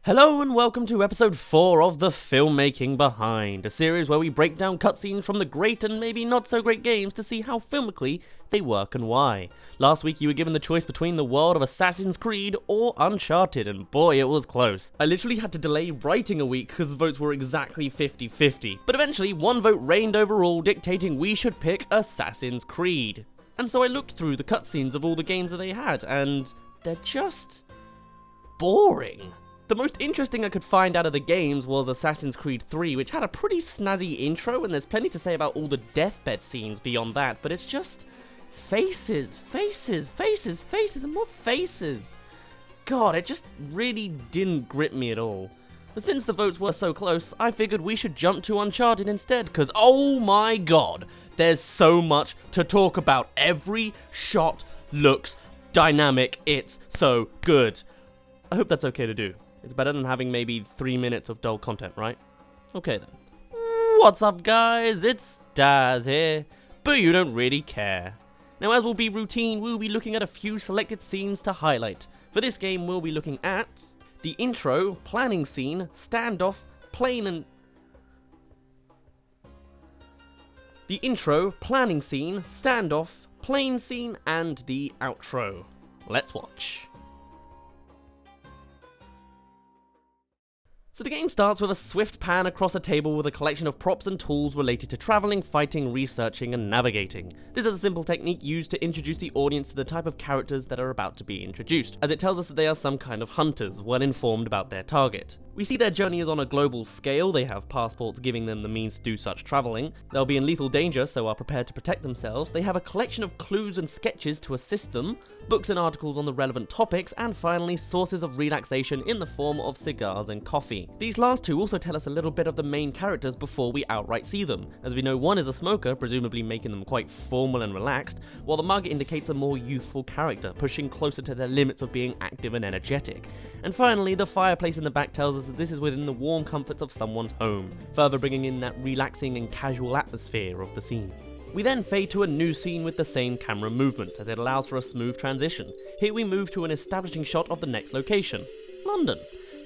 Hello and welcome to episode 4 of the Filmmaking Behind, a series where we break down cutscenes from the great and maybe not so great games to see how filmically they work and why. Last week you were given the choice between the world of Assassin's Creed or Uncharted, and boy it was close. I literally had to delay writing a week because the votes were exactly 50-50, but eventually one vote reigned overall, dictating we should pick Assassin's Creed. And so I looked through the cutscenes of all the games that they had, and they're just boring. The most interesting I could find out of the games was Assassin's Creed 3, which had a pretty snazzy intro, and there's plenty to say about all the deathbed scenes beyond that, but it's just faces, faces, faces, faces, and more faces. God, it just really didn't grip me at all. But since the votes were so close, I figured we should jump to Uncharted instead, because oh my god, there's so much to talk about. Every shot looks dynamic, it's so good. I hope that's okay to do. It's better than having maybe 3 minutes of dull content, right? Okay then. What's up guys, it's Daz here, but you don't really care. Now as will be routine, we'll be looking at a few selected scenes to highlight. For this game we'll be looking at the intro, planning scene, standoff, plane and... The intro, planning scene, standoff, plane scene, and the outro. Let's watch. So the game starts with a swift pan across a table with a collection of props and tools related to traveling, fighting, researching, and navigating. This is a simple technique used to introduce the audience to the type of characters that are about to be introduced, as it tells us that they are some kind of hunters, well informed about their target. We see their journey is on a global scale, they have passports giving them the means to do such traveling, they'll be in lethal danger so are prepared to protect themselves, they have a collection of clues and sketches to assist them, books and articles on the relevant topics, and finally sources of relaxation in the form of cigars and coffee. These last two also tell us a little bit of the main characters before we outright see them, as we know one is a smoker, presumably making them quite formal and relaxed, while the mug indicates a more youthful character, pushing closer to their limits of being active and energetic. And finally, the fireplace in the back tells us that this is within the warm comforts of someone's home, further bringing in that relaxing and casual atmosphere of the scene. We then fade to a new scene with the same camera movement, as it allows for a smooth transition. Here we move to an establishing shot of the next location, London.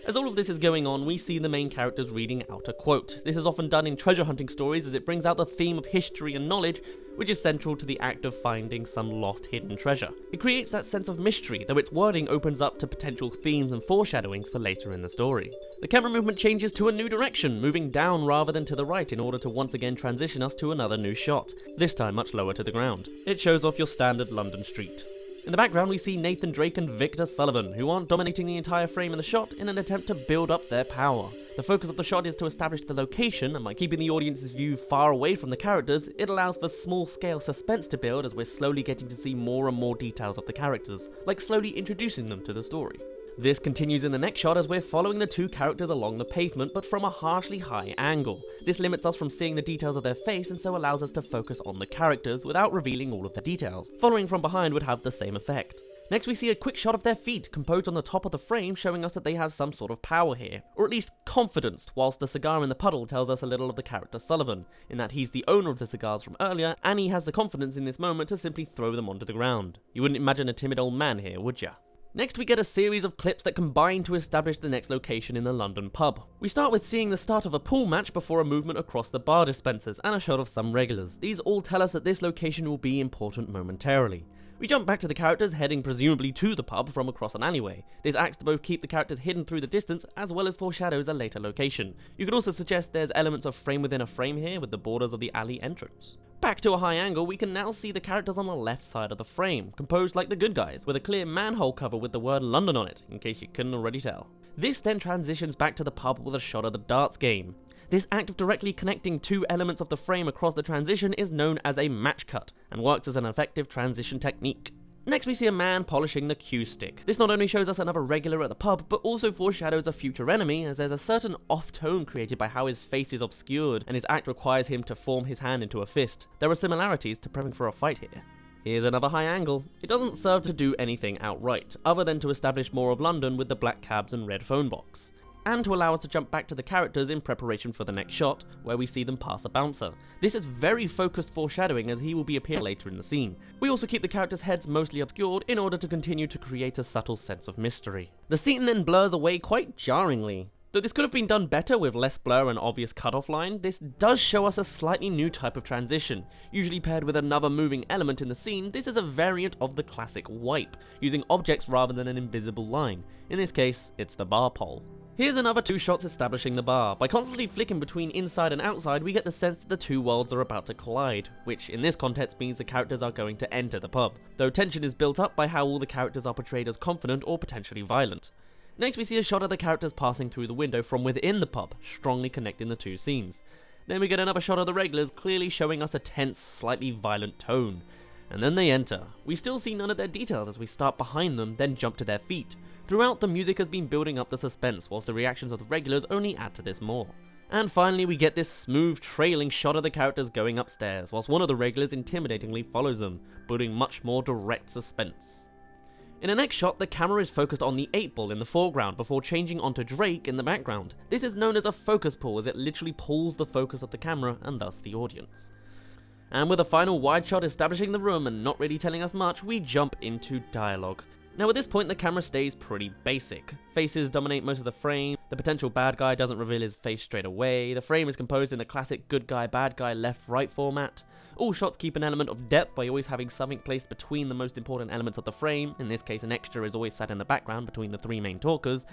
As all of this is going on, we see the main characters reading out a quote. This is often done in treasure hunting stories as it brings out the theme of history and knowledge, which is central to the act of finding some lost hidden treasure. It creates that sense of mystery, though its wording opens up to potential themes and foreshadowings for later in the story. The camera movement changes to a new direction, moving down rather than to the right in order to once again transition us to another new shot, this time much lower to the ground. It shows off your standard London street. In the background we see Nathan Drake and Victor Sullivan, who aren't dominating the entire frame in the shot in an attempt to build up their power. The focus of the shot is to establish the location, and by keeping the audience's view far away from the characters, it allows for small-scale suspense to build as we're slowly getting to see more and more details of the characters, like slowly introducing them to the story. This continues in the next shot as we're following the two characters along the pavement, but from a harshly high angle. This limits us from seeing the details of their face and so allows us to focus on the characters without revealing all of the details. Following from behind would have the same effect. Next we see a quick shot of their feet composed on the top of the frame, showing us that they have some sort of power here, or at least confidence, whilst the cigar in the puddle tells us a little of the character Sullivan, in that he's the owner of the cigars from earlier and he has the confidence in this moment to simply throw them onto the ground. You wouldn't imagine a timid old man here, would ya? Next we get a series of clips that combine to establish the next location in the London pub. We start with seeing the start of a pool match before a movement across the bar dispensers and a shot of some regulars. These all tell us that this location will be important momentarily. We jump back to the characters heading presumably to the pub from across an alleyway. This acts to both keep the characters hidden through the distance as well as foreshadows a later location. You could also suggest there's elements of frame within a frame here with the borders of the alley entrance. Back to a high angle, we can now see the characters on the left side of the frame, composed like the good guys, with a clear manhole cover with the word London on it, in case you couldn't already tell. This then transitions back to the pub with a shot of the darts game. This act of directly connecting two elements of the frame across the transition is known as a match cut, and works as an effective transition technique. Next we see a man polishing the cue stick. This not only shows us another regular at the pub, but also foreshadows a future enemy, as there's a certain off-tone created by how his face is obscured and his act requires him to form his hand into a fist. There are similarities to prepping for a fight here. Here's another high angle. It doesn't serve to do anything outright, other than to establish more of London with the black cabs and red phone box. and to allow us to jump back to the characters in preparation for the next shot, where we see them pass a bouncer. This is very focused foreshadowing, as he will be appearing later in the scene. We also keep the characters' heads mostly obscured in order to continue to create a subtle sense of mystery. The scene then blurs away quite jarringly. Though this could have been done better with less blur and obvious cutoff line, this does show us a slightly new type of transition. Usually paired with another moving element in the scene, this is a variant of the classic wipe, using objects rather than an invisible line. In this case, it's the bar pole. Here's another 2 shots establishing the bar. By constantly flicking between inside and outside, we get the sense that the 2 worlds are about to collide, which in this context means the characters are going to enter the pub, though tension is built up by how all the characters are portrayed as confident or potentially violent. Next we see a shot of the characters passing through the window from within the pub, strongly connecting the 2 scenes. Then we get another shot of the regulars, clearly showing us a tense, slightly violent tone. And then they enter. We still see none of their details as we start behind them, then jump to their feet. Throughout, the music has been building up the suspense, whilst the reactions of the regulars only add to this more. And finally we get this smooth, trailing shot of the characters going upstairs, whilst one of the regulars intimidatingly follows them, building much more direct suspense. In the next shot, the camera is focused on the 8-ball in the foreground before changing onto Drake in the background. This is known as a focus pull, as it literally pulls the focus of the camera and thus the audience. And with a final wide shot establishing the room and not really telling us much, we jump into dialogue. Now at this point the camera stays pretty basic. Faces dominate most of the frame, the potential bad guy doesn't reveal his face straight away, the frame is composed in the classic good guy bad guy left right format. All shots keep an element of depth by always having something placed between the most important elements of the frame, in this case an extra is always sat in the background between the 3 main talkers,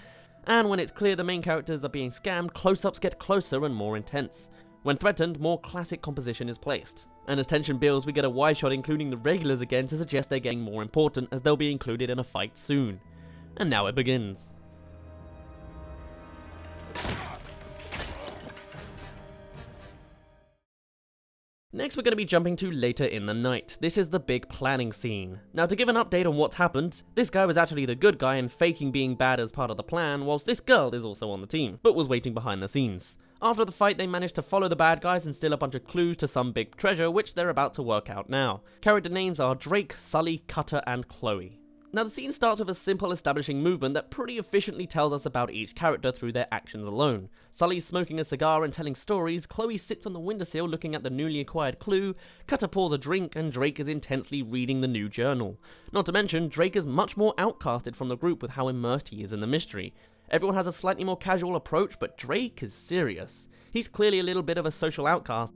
and when it's clear the main characters are being scammed, close-ups get closer and more intense. When threatened, more classic composition is placed. And as tension builds, we get a wide shot including the regulars again to suggest they're getting more important, as they'll be included in a fight soon. And now it begins. Next we're going to be jumping to later in the night. This is the big planning scene. Now to give an update on what's happened, this guy was actually the good guy and faking being bad as part of the plan, whilst this girl is also on the team, but was waiting behind the scenes. After the fight, they managed to follow the bad guys and steal a bunch of clues to some big treasure, which they're about to work out now. Character names are Drake, Sully, Cutter, and Chloe. Now the scene starts with a simple establishing movement that pretty efficiently tells us about each character through their actions alone. Sully's smoking a cigar and telling stories, Chloe sits on the windowsill looking at the newly acquired clue, Cutter pours a drink, and Drake is intensely reading the new journal. Not to mention, Drake is much more outcasted from the group with how immersed he is in the mystery. Everyone has a slightly more casual approach, but Drake is serious. He's clearly a little bit of a social outcast.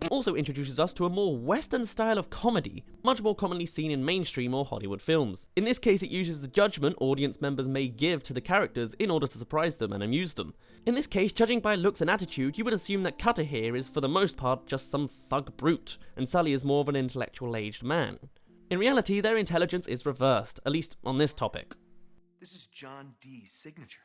It also introduces us to a more Western style of comedy, much more commonly seen in mainstream or Hollywood films. In this case, it uses the judgment audience members may give to the characters in order to surprise them and amuse them. In this case, judging by looks and attitude, you would assume that Cutter here is for the most part just some thug brute, and Sully is more of an intellectual aged man. In reality, their intelligence is reversed, at least on this topic. This is John Dee's signature.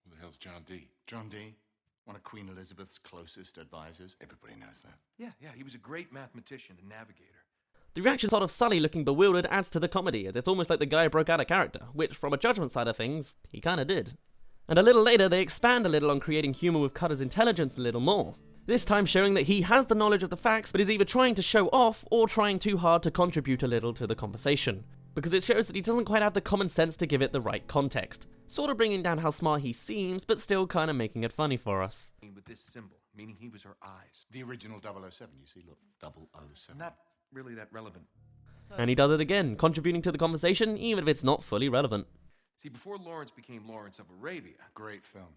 Who the hell's John Dee? John Dee, one of Queen Elizabeth's closest advisors. Everybody knows that. Yeah, he was a great mathematician and navigator. The reaction shot of Sully looking bewildered adds to the comedy, as it's almost like the guy broke out of character, which from a judgment side of things, he kinda did. And a little later, they expand a little on creating humour with Cutter's intelligence a little more. This time showing that he has the knowledge of the facts, but is either trying to show off or trying too hard to contribute a little to the conversation. Because it shows that he doesn't quite have the common sense to give it the right context. Sort of bringing down how smart he seems, but still kinda making it funny for us. With this symbol, meaning he was her eyes. The original 007, you see, look, 007. Not really that relevant. And he does it again, contributing to the conversation, even if it's not fully relevant. See, before Lawrence became Lawrence of Arabia, Great film.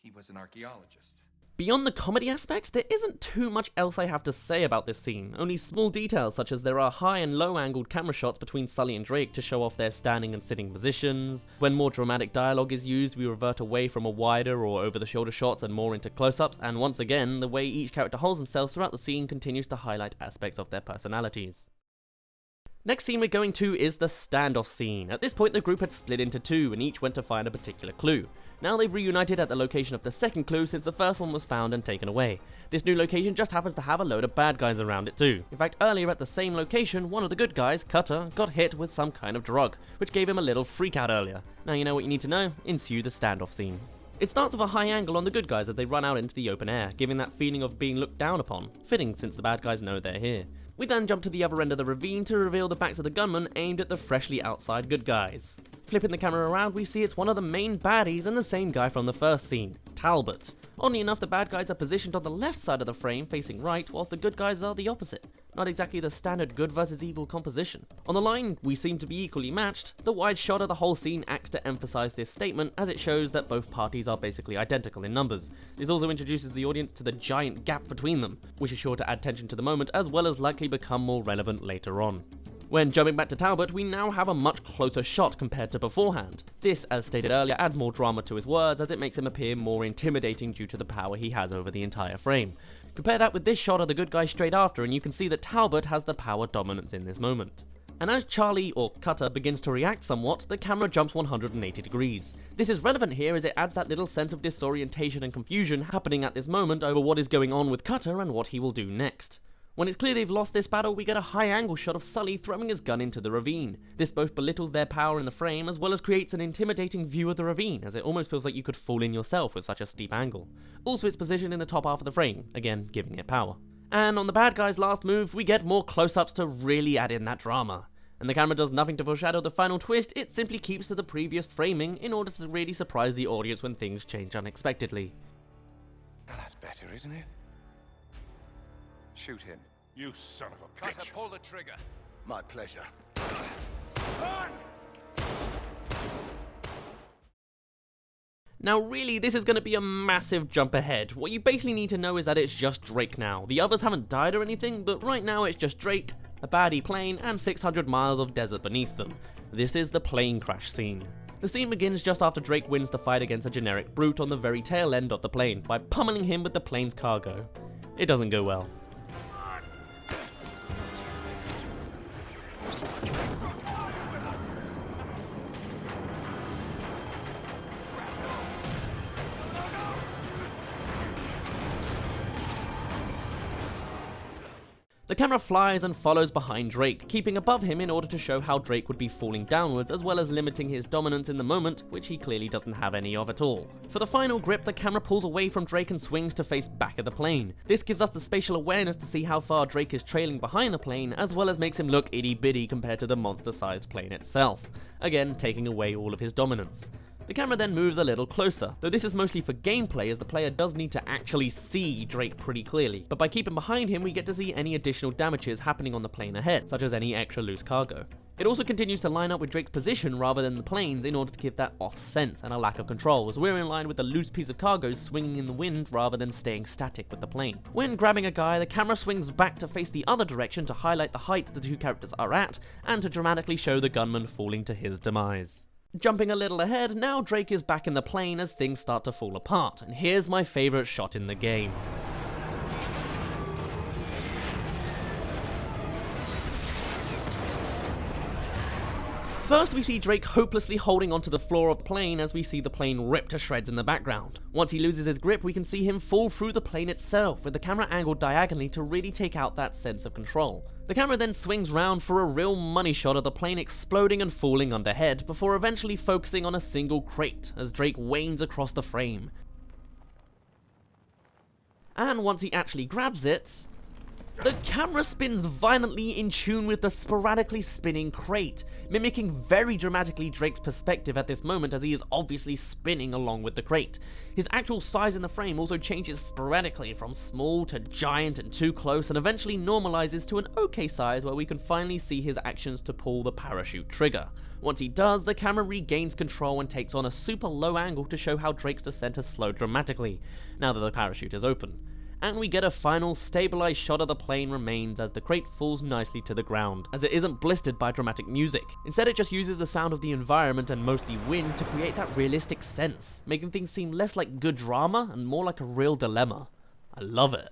he was an archaeologist. Beyond the comedy aspect, there isn't too much else I have to say about this scene, only small details such as there are high and low angled camera shots between Sully and Drake to show off their standing and sitting positions. When more dramatic dialogue is used, we revert away from a wider or over the shoulder shots and more into close-ups, and once again, the way each character holds themselves throughout the scene continues to highlight aspects of their personalities. Next scene we're going to is the standoff scene. At this point the group had split into 2 and each went to find a particular clue. Now they've reunited at the location of the second clue since the first one was found and taken away. This new location just happens to have a load of bad guys around it too. In fact, earlier at the same location, one of the good guys, Cutter, got hit with some kind of drug, which gave him a little freak out earlier. Now you know what you need to know, ensue the standoff scene. It starts with a high angle on the good guys as they run out into the open air, giving that feeling of being looked down upon, fitting since the bad guys know they're here. We then jump to the other end of the ravine to reveal the backs of the gunmen aimed at the freshly outside good guys. Flipping the camera around, we see it's one of the main baddies and the same guy from the first scene, Talbot. Oddly enough, the bad guys are positioned on the left side of the frame facing right, whilst the good guys are the opposite. Not exactly the standard good versus evil composition. On the line, we seem to be equally matched. The wide shot of the whole scene acts to emphasize this statement, as it shows that both parties are basically identical in numbers. This also introduces the audience to the giant gap between them, which is sure to add tension to the moment as well as likely become more relevant later on. When jumping back to Talbot, we now have a much closer shot compared to beforehand. This, as stated earlier, adds more drama to his words as it makes him appear more intimidating due to the power he has over the entire frame. Compare that with this shot of the good guy straight after and you can see that Talbot has the power dominance in this moment. And as Charlie, or Cutter, begins to react somewhat, the camera jumps 180 degrees. This is relevant here as it adds that little sense of disorientation and confusion happening at this moment over what is going on with Cutter and what he will do next. When it's clear they've lost this battle, we get a high-angle shot of Sully throwing his gun into the ravine. This both belittles their power in the frame, as well as creates an intimidating view of the ravine, as it almost feels like you could fall in yourself with such a steep angle. Also, it's positioned in the top half of the frame, again giving it power. And on the bad guy's last move, we get more close-ups to really add in that drama. And the camera does nothing to foreshadow the final twist, it simply keeps to the previous framing in order to really surprise the audience when things change unexpectedly. Now that's better, isn't it? Shoot him. You son of a Cutter, bitch! pull the trigger. My pleasure. Now really, this is going to be a massive jump ahead. What you basically need to know is that it's just Drake now. The others haven't died or anything, but right now it's just Drake, a baddie plane, and 600 miles of desert beneath them. This is the plane crash scene. The scene begins just after Drake wins the fight against a generic brute on the very tail end of the plane by pummeling him with the plane's cargo. It doesn't go well. The camera flies and follows behind Drake, keeping above him in order to show how Drake would be falling downwards as well as limiting his dominance in the moment, which he clearly doesn't have any of at all. For the final grip, the camera pulls away from Drake and swings to face back at the plane. This gives us the spatial awareness to see how far Drake is trailing behind the plane, as well as makes him look itty-bitty compared to the monster-sized plane itself, again taking away all of his dominance. The camera then moves a little closer, though this is mostly for gameplay as the player does need to actually see Drake pretty clearly, but by keeping behind him we get to see any additional damages happening on the plane ahead, such as any extra loose cargo. It also continues to line up with Drake's position rather than the plane's in order to give that off sense and a lack of control, as we're in line with the loose piece of cargo swinging in the wind rather than staying static with the plane. When grabbing a guy, the camera swings back to face the other direction to highlight the height the two characters are at, and to dramatically show the gunman falling to his demise. Jumping a little ahead, now Drake is back in the plane as things start to fall apart, and here's my favourite shot in the game. First, we see Drake hopelessly holding onto the floor of the plane as we see the plane rip to shreds in the background. Once he loses his grip, we can see him fall through the plane itself, with the camera angled diagonally to really take out that sense of control. The camera then swings round for a real money shot of the plane exploding and falling underhead, before eventually focusing on a single crate as Drake wanes across the frame. And once he actually grabs it, the camera spins violently in tune with the sporadically spinning crate, mimicking very dramatically Drake's perspective at this moment as he is obviously spinning along with the crate. His actual size in the frame also changes sporadically from small to giant and too close, and eventually normalizes to an okay size where we can finally see his actions to pull the parachute trigger. Once he does, the camera regains control and takes on a super low angle to show how Drake's descent has slowed dramatically, now that the parachute is open. And we get a final stabilized shot of the plane remains as the crate falls nicely to the ground, as it isn't blistered by dramatic music. Instead, it just uses the sound of the environment and mostly wind to create that realistic sense, making things seem less like good drama and more like a real dilemma. I love it.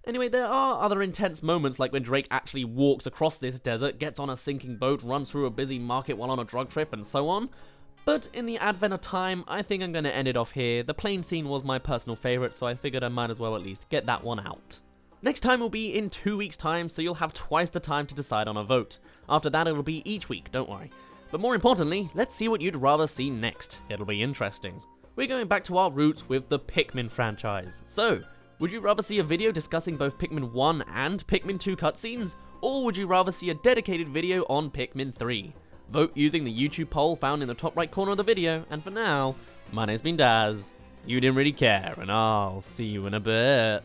Anyway, there are other intense moments like when Drake actually walks across this desert, gets on a sinking boat, runs through a busy market while on a drug trip, and so on. But in the advent of time, I think I'm going to end it off here. The plane scene was my personal favourite, so I figured I might as well at least get that one out. Next time will be in 2 weeks' time, so you'll have twice the time to decide on a vote. After that, it'll be each week, don't worry. But more importantly, let's see what you'd rather see next. It'll be interesting. We're going back to our roots with the Pikmin franchise. So, Would you rather see a video discussing both Pikmin 1 and Pikmin 2 cutscenes? Or would you rather see a dedicated video on Pikmin 3? Vote using the YouTube poll found in the top right corner of the video, and for now, my name's been Daz. You didn't really care, and I'll see you in a bit.